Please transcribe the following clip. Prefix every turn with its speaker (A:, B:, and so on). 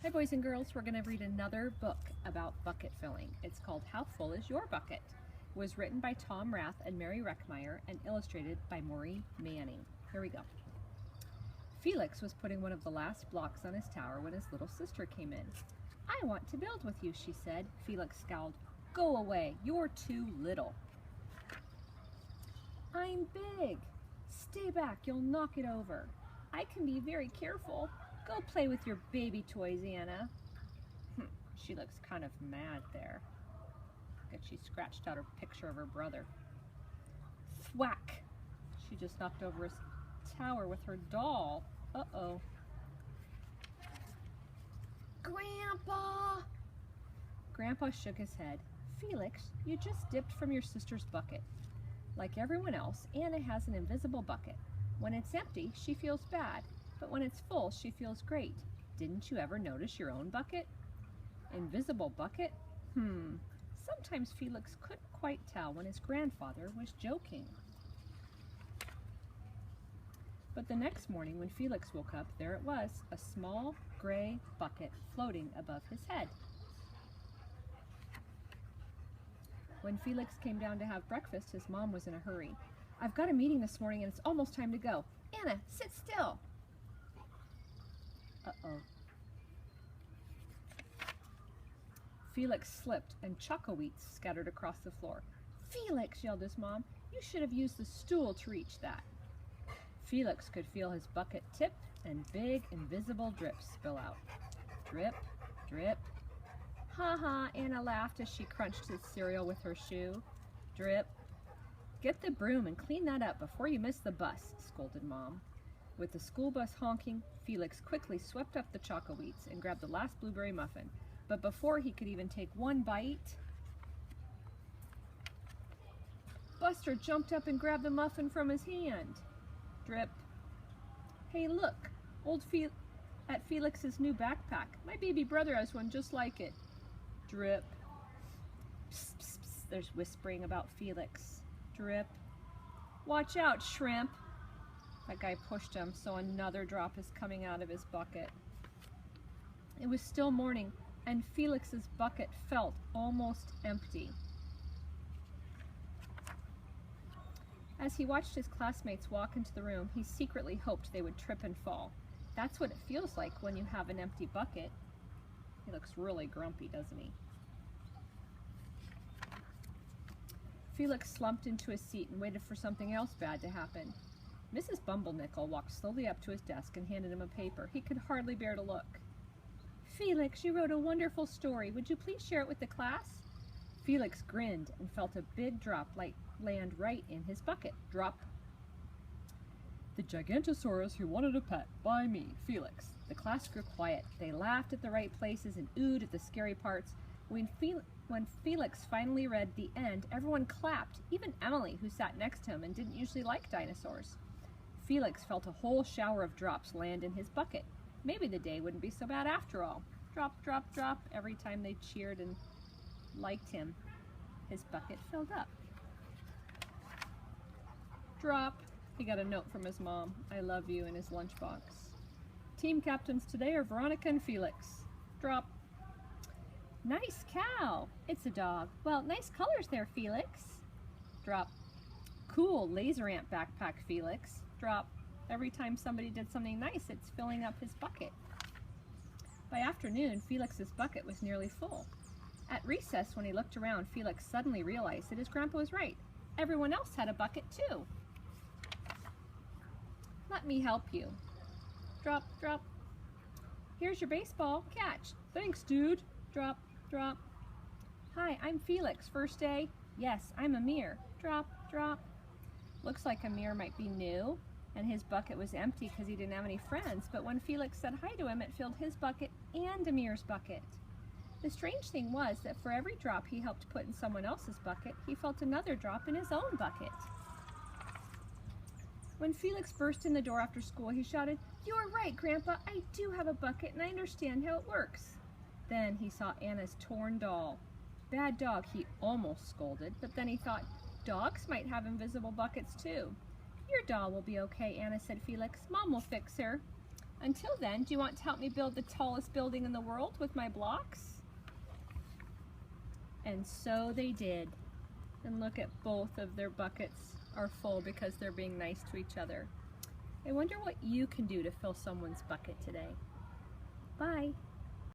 A: Hi boys and girls, we're going to read another book about bucket filling. It's called How Full Is Your Bucket? It was written by Tom Rath and Mary Reckmeyer and illustrated by Maureen Manning. Here we go. Felix was putting one of the last blocks on his tower when his little sister came in. "I want to build with you," she said. Felix scowled. "Go away, you're too little." "I'm big. Stay back, you'll knock it over." "I can be very careful. Go play with your baby toys, Anna." She looks kind of mad there. Look at, she scratched out her picture of her brother. Thwack! She just knocked over his tower with her doll. Uh-oh. "Grandpa!" Grandpa shook his head. "Felix, you just dipped from your sister's bucket. Like everyone else, Anna has an invisible bucket. When it's empty, she feels bad, but when it's full, she feels great. Didn't you ever notice your own bucket?" Invisible bucket? Sometimes Felix couldn't quite tell when his grandfather was joking. But the next morning when Felix woke up, there it was, a small gray bucket floating above his head. When Felix came down to have breakfast, his mom was in a hurry. "I've got a meeting this morning and it's almost time to go. Anna, sit still." Uh-oh. Felix slipped and choco-wheats scattered across the floor. "Felix," yelled his mom, "you should have used the stool to reach that." Felix could feel his bucket tip and big invisible drips spill out. Drip, drip. "Ha ha," Anna laughed as she crunched his cereal with her shoe. Drip. "Get the broom and clean that up before you miss the bus," scolded Mom. With the school bus honking, Felix quickly swept up the choco-wheats and grabbed the last blueberry muffin. But before he could even take one bite, Buster jumped up and grabbed the muffin from his hand. Drip. "Hey, look, at Felix's new backpack. My baby brother has one just like it." Drip. Psst, psst, psst. There's whispering about Felix. Drip. "Watch out, shrimp." That guy pushed him, so another drop is coming out of his bucket. It was still morning, and Felix's bucket felt almost empty. As he watched his classmates walk into the room, he secretly hoped they would trip and fall. That's what it feels like when you have an empty bucket. He looks really grumpy, doesn't he? Felix slumped into his seat and waited for something else bad to happen. Mrs. Bumblenickel walked slowly up to his desk and handed him a paper. He could hardly bear to look. "Felix, you wrote a wonderful story. Would you please share it with the class?" Felix grinned and felt a big drop land right in his bucket. Drop. "The Gigantosaurus Who Wanted a Pet, by me, Felix." The class grew quiet. They laughed at the right places and oohed at the scary parts. When Felix finally read the end, everyone clapped, even Emily, who sat next to him and didn't usually like dinosaurs. Felix felt a whole shower of drops land in his bucket. Maybe the day wouldn't be so bad after all. Drop, drop, drop. Every time they cheered and liked him, his bucket filled up. Drop. He got a note from his mom. "I love you," in his lunchbox. "Team captains today are Veronica and Felix." Drop. "Nice cow." "It's a dog." "Well, nice colors there, Felix." Drop. "Cool laser ant backpack, Felix." Drop. Every time somebody did something nice, it's filling up his bucket. By afternoon, Felix's bucket was nearly full. At recess, when he looked around, Felix suddenly realized that his grandpa was right. Everyone else had a bucket too. "Let me help you." Drop, drop. "Here's your baseball. Catch." "Thanks, dude." Drop, drop. "Hi, I'm Felix. First day?" "Yes, I'm Amir." Drop, drop. Looks like Amir might be new, and his bucket was empty because he didn't have any friends, but when Felix said hi to him, it filled his bucket and Amir's bucket. The strange thing was that for every drop he helped put in someone else's bucket, he felt another drop in his own bucket. When Felix burst in the door after school, he shouted, "You're right, Grandpa, I do have a bucket and I understand how it works." Then he saw Anna's torn doll. "Bad dog," he almost scolded, but then he thought, dogs might have invisible buckets too. "Your doll will be okay," Anna said. "Felix, Mom will fix her." Until then, do you want to help me build the tallest building in the world with my blocks? And so they did. And look at both of their buckets are full because they're being nice to each other. I wonder what you can do to fill someone's bucket today. Bye.